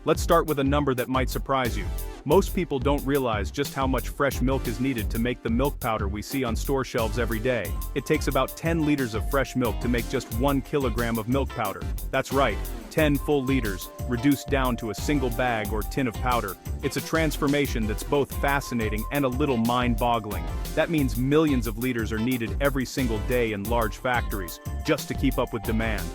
Let's start with a number that might surprise you. Most people don't realize just how much fresh milk is needed to make the milk powder we see on store shelves every day. It takes about 10 liters of fresh milk to make just 1 kilogram of milk powder. That's right, 10 full liters, reduced down to a single bag or tin of powder. It's a transformation that's both fascinating and a little mind-boggling. That means millions of liters are needed every single day in large factories, just to keep up with demand.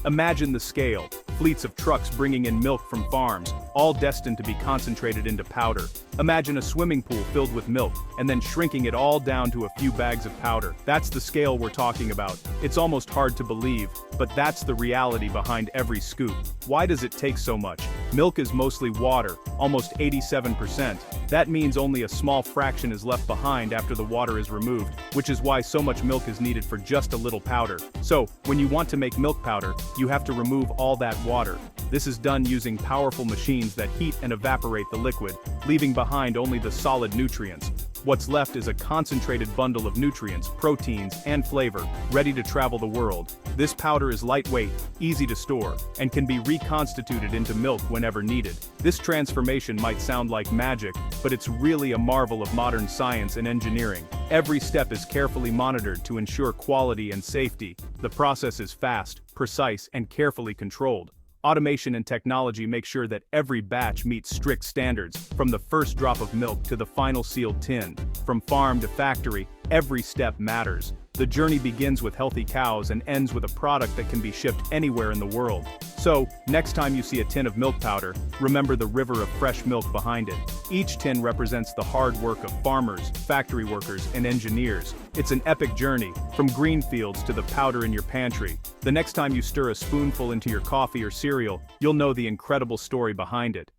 Imagine the scale, fleets of trucks bringing in milk from farms, all destined to be concentrated into powder. Imagine a swimming pool filled with milk, and then shrinking it all down to a few bags of powder. That's the scale we're talking about. It's almost hard to believe, but that's the reality behind every scoop. Why does it take so much? Milk is mostly water, almost 87%. That means only a small fraction is left behind after the water is removed, which is why so much milk is needed for just a little powder. So, when you want to make milk powder, you have to remove all that water. This is done using powerful machines that heat and evaporate the liquid, leaving behind only the solid nutrients. What's left is a concentrated bundle of nutrients, proteins, and flavor, ready to travel the world. This powder is lightweight, easy to store, and can be reconstituted into milk whenever needed. This transformation might sound like magic, but it's really a marvel of modern science and engineering. Every step is carefully monitored to ensure quality and safety. The process is fast, precise, and carefully controlled. Automation and technology make sure that every batch meets strict standards, from the first drop of milk to the final sealed tin. From farm to factory, every step matters. The journey begins with healthy cows and ends with a product that can be shipped anywhere in the world. So, next time you see a tin of milk powder, remember the river of fresh milk behind it. Each tin represents the hard work of farmers, factory workers, and engineers. It's an epic journey, from green fields to the powder in your pantry. The next time you stir a spoonful into your coffee or cereal, you'll know the incredible story behind it.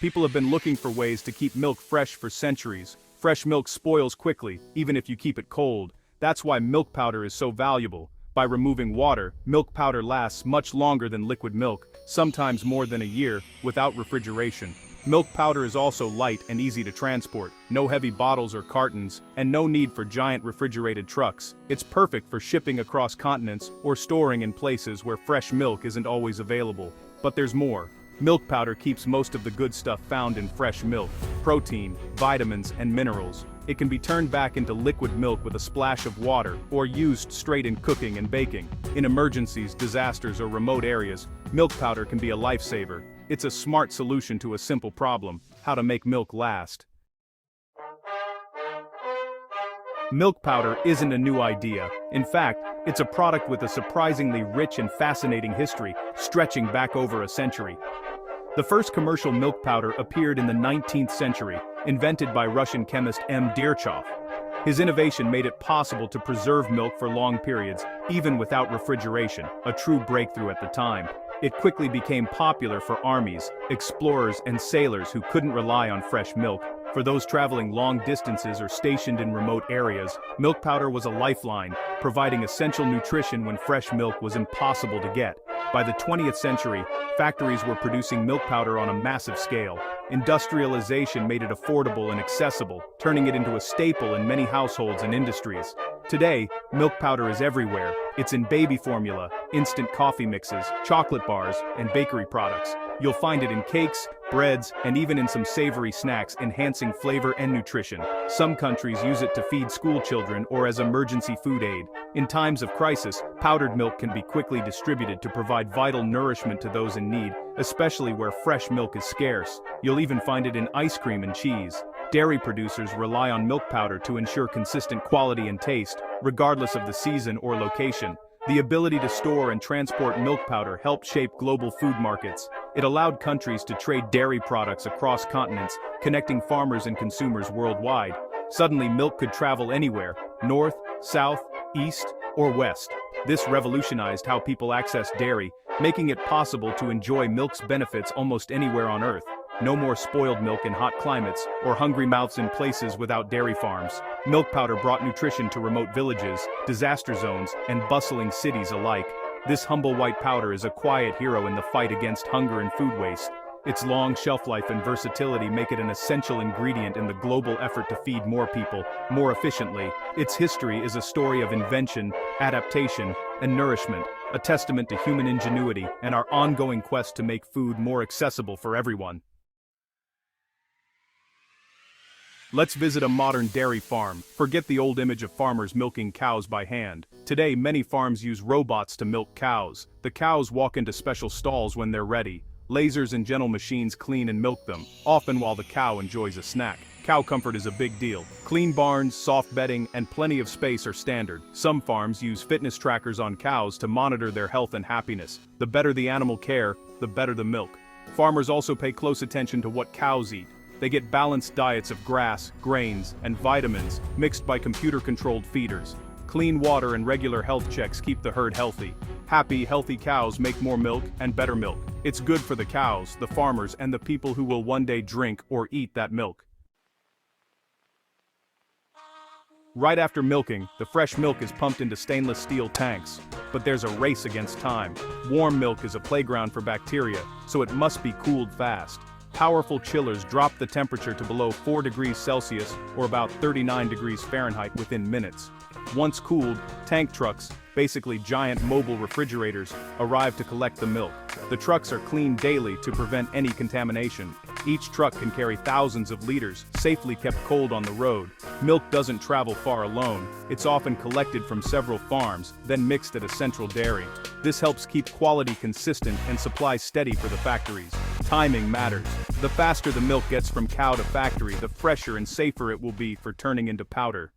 People have been looking for ways to keep milk fresh for centuries. Fresh milk spoils quickly, even if you keep it cold. That's why milk powder is so valuable. By removing water, milk powder lasts much longer than liquid milk, sometimes more than a year, without refrigeration. Milk powder is also light and easy to transport, no heavy bottles or cartons, and no need for giant refrigerated trucks. It's perfect for shipping across continents or storing in places where fresh milk isn't always available. But there's more. Milk powder keeps most of the good stuff found in fresh milk: protein, vitamins, and minerals. It can be turned back into liquid milk with a splash of water, or used straight in cooking and baking. In emergencies, disasters, or remote areas, milk powder can be a lifesaver. It's a smart solution to a simple problem: how to make milk last. Milk powder isn't a new idea. In fact, it's a product with a surprisingly rich and fascinating history, stretching back over a century. The first commercial milk powder appeared in the 19th century, invented by Russian chemist M. Dirchov. His innovation made it possible to preserve milk for long periods, even without refrigeration, a true breakthrough at the time. It quickly became popular for armies, explorers, and sailors who couldn't rely on fresh milk. For those traveling long distances or stationed in remote areas, milk powder was a lifeline, providing essential nutrition when fresh milk was impossible to get. By the 20th century, factories were producing milk powder on a massive scale. Industrialization made it affordable and accessible, turning it into a staple in many households and industries. Today, milk powder is everywhere. It's in baby formula, instant coffee mixes, chocolate bars, and bakery products. You'll find it in cakes, breads, and even in some savory snacks, enhancing flavor and nutrition. Some countries use it to feed school children or as emergency food aid. In times of crisis, powdered milk can be quickly distributed to provide vital nourishment to those in need, especially where fresh milk is scarce. You'll even find it in ice cream and cheese. Dairy producers rely on milk powder to ensure consistent quality and taste, regardless of the season or location. The ability to store and transport milk powder helped shape global food markets. It allowed countries to trade dairy products across continents, connecting farmers and consumers worldwide. Suddenly, milk could travel anywhere: north, south, east, or west. This revolutionized how people access dairy, making it possible to enjoy milk's benefits almost anywhere on Earth. No more spoiled milk in hot climates, or hungry mouths in places without dairy farms. Milk powder brought nutrition to remote villages, disaster zones, and bustling cities alike. This humble white powder is a quiet hero in the fight against hunger and food waste. Its long shelf life and versatility make it an essential ingredient in the global effort to feed more people, more efficiently. Its history is a story of invention, adaptation, and nourishment. a testament to human ingenuity and our ongoing quest to make food more accessible for everyone. Let's visit a modern dairy farm. Forget the old image of farmers milking cows by hand. Today, many farms use robots to milk cows. The cows walk into special stalls when they're ready. Lasers and gentle machines clean and milk them, often while the cow enjoys a snack. Cow comfort is a big deal. Clean barns, soft bedding, and plenty of space are standard. Some farms use fitness trackers on cows to monitor their health and happiness. The better the animal care, the better the milk. Farmers also pay close attention to what cows eat. They get balanced diets of grass, grains, and vitamins, mixed by computer-controlled feeders. Clean water and regular health checks keep the herd healthy. Happy, healthy cows make more milk and better milk. It's good for the cows, the farmers, and the people who will one day drink or eat that milk. Right after milking, the fresh milk is pumped into stainless steel tanks. But there's a race against time. Warm milk is a playground for bacteria, so it must be cooled fast. Powerful chillers drop the temperature to below 4 degrees Celsius or about 39 degrees Fahrenheit within minutes. Once cooled, tank trucks, basically giant mobile refrigerators, arrive to collect the milk. The trucks are cleaned daily to prevent any contamination. Each truck can carry thousands of liters, safely kept cold on the road. Milk doesn't travel far alone. It's often collected from several farms, then mixed at a central dairy. This helps keep quality consistent and supply steady for the factories. Timing matters. The faster the milk gets from cow to factory, the fresher and safer it will be for turning into powder.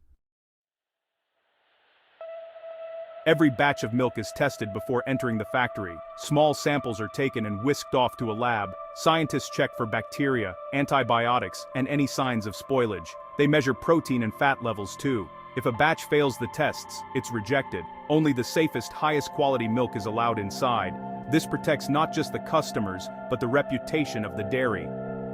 Every batch of milk is tested before entering the factory. Small samples are taken and whisked off to a lab. Scientists check for bacteria, antibiotics, and any signs of spoilage. They measure protein and fat levels too. If a batch fails the tests, it's rejected. Only the safest, highest quality milk is allowed inside. This protects not just the customers, but the reputation of the dairy.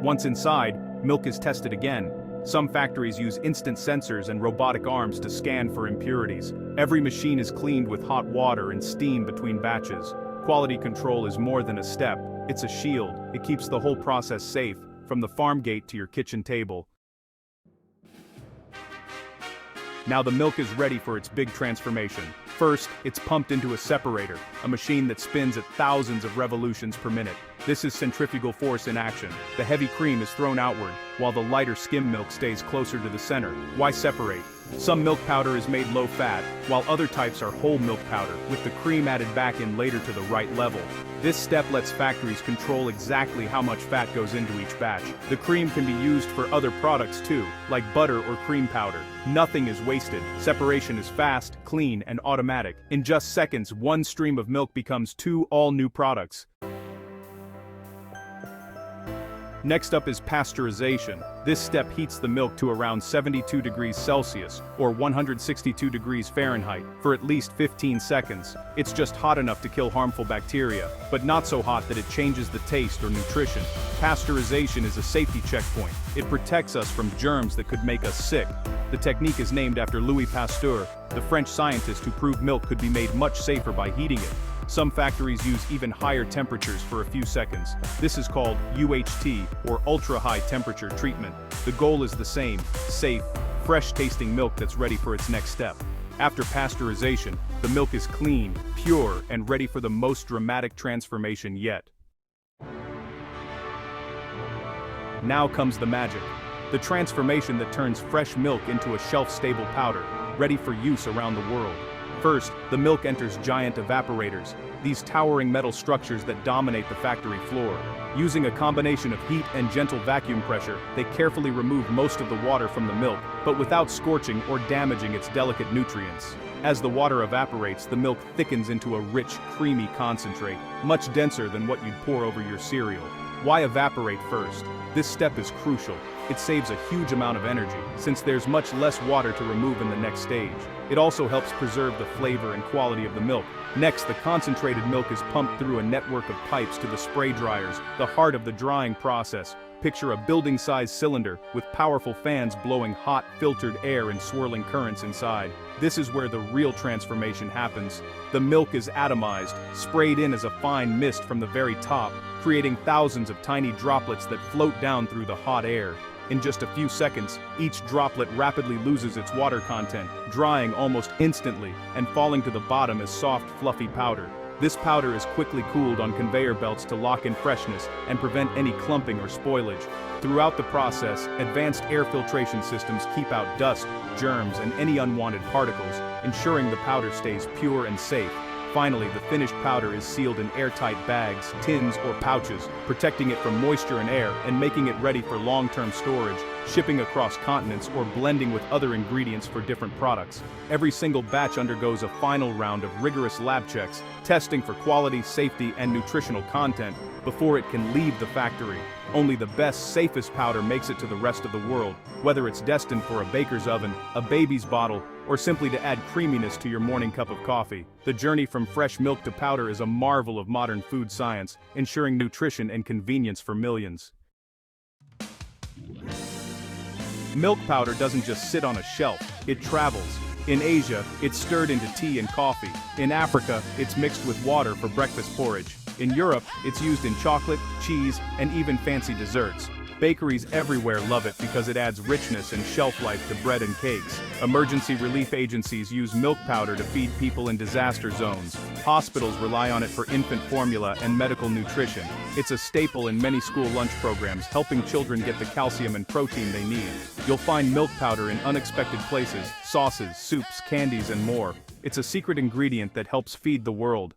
Once inside, milk is tested again. Some factories use instant sensors and robotic arms to scan for impurities. Every machine is cleaned with hot water and steam between batches. Quality control is more than a step, it's a shield. It keeps the whole process safe, from the farm gate to your kitchen table. Now the milk is ready for its big transformation. First, it's pumped into a separator, a machine that spins at thousands of revolutions per minute. This is centrifugal force in action. The heavy cream is thrown outward, while the lighter skim milk stays closer to the center. Why separate? Some milk powder is made low-fat, while other types are whole milk powder, with the cream added back in later to the right level. This step lets factories control exactly how much fat goes into each batch. The cream can be used for other products too, like butter or cream powder. Nothing is wasted. Separation is fast, clean, and automatic. In just seconds, one stream of milk becomes 2 all-new products. Next up is pasteurization. This step heats the milk to around 72 degrees Celsius, or 162 degrees Fahrenheit, for at least 15 seconds. It's just hot enough to kill harmful bacteria, but not so hot that it changes the taste or nutrition. Pasteurization is a safety checkpoint. It protects us from germs that could make us sick. The technique is named after Louis Pasteur, the French scientist who proved milk could be made much safer by heating it. Some factories use even higher temperatures for a few seconds. This is called UHT, or ultra-high temperature treatment. The goal is the same: safe, fresh-tasting milk that's ready for its next step. After pasteurization, the milk is clean, pure, and ready for the most dramatic transformation yet. Now comes the magic. The transformation that turns fresh milk into a shelf-stable powder, ready for use around the world. First, the milk enters giant evaporators, these towering metal structures that dominate the factory floor. Using a combination of heat and gentle vacuum pressure, they carefully remove most of the water from the milk, but without scorching or damaging its delicate nutrients. As the water evaporates, the milk thickens into a rich, creamy concentrate, much denser than what you'd pour over your cereal. Why evaporate first? This step is crucial. It saves a huge amount of energy, since there's much less water to remove in the next stage. It also helps preserve the flavor and quality of the milk. Next, the concentrated milk is pumped through a network of pipes to the spray dryers, the heart of the drying process. Picture a building-sized cylinder with powerful fans blowing hot, filtered air and swirling currents inside. This is where the real transformation happens. The milk is atomized, sprayed in as a fine mist from the very top, creating thousands of tiny droplets that float down through the hot air. In just a few seconds, each droplet rapidly loses its water content, drying almost instantly and falling to the bottom as soft, fluffy powder. This powder is quickly cooled on conveyor belts to lock in freshness and prevent any clumping or spoilage. Throughout the process, advanced air filtration systems keep out dust, germs, and any unwanted particles, ensuring the powder stays pure and safe. Finally, the finished powder is sealed in airtight bags, tins, or pouches, protecting it from moisture and air and making it ready for long-term storage, shipping across continents, or blending with other ingredients for different products. Every single batch undergoes a final round of rigorous lab checks, testing for quality, safety, and nutritional content before it can leave the factory. Only the best, safest powder makes it to the rest of the world, whether it's destined for a baker's oven, a baby's bottle, or simply to add creaminess to your morning cup of coffee. The journey from fresh milk to powder is a marvel of modern food science, ensuring nutrition and convenience for millions. Milk powder doesn't just sit on a shelf, it travels. In Asia, it's stirred into tea and coffee. In Africa, it's mixed with water for breakfast porridge. In Europe, it's used in chocolate, cheese, and even fancy desserts. Bakeries everywhere love it because it adds richness and shelf life to bread and cakes. Emergency relief agencies use milk powder to feed people in disaster zones. Hospitals rely on it for infant formula and medical nutrition. It's a staple in many school lunch programs, helping children get the calcium and protein they need. You'll find milk powder in unexpected places: sauces, soups, candies, and more. It's a secret ingredient that helps feed the world.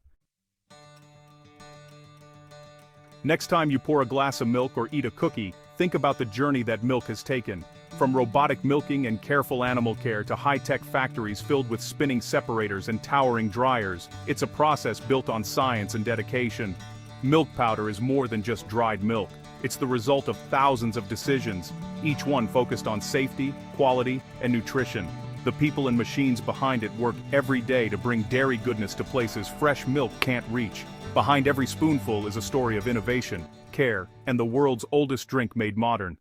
Next time you pour a glass of milk or eat a cookie, think about the journey that milk has taken. From robotic milking and careful animal care to high-tech factories filled with spinning separators and towering dryers, it's a process built on science and dedication. Milk powder is more than just dried milk. It's the result of thousands of decisions, each one focused on safety, quality, and nutrition. The people and machines behind it work every day to bring dairy goodness to places fresh milk can't reach. Behind every spoonful is a story of innovation, care, and the world's oldest drink made modern.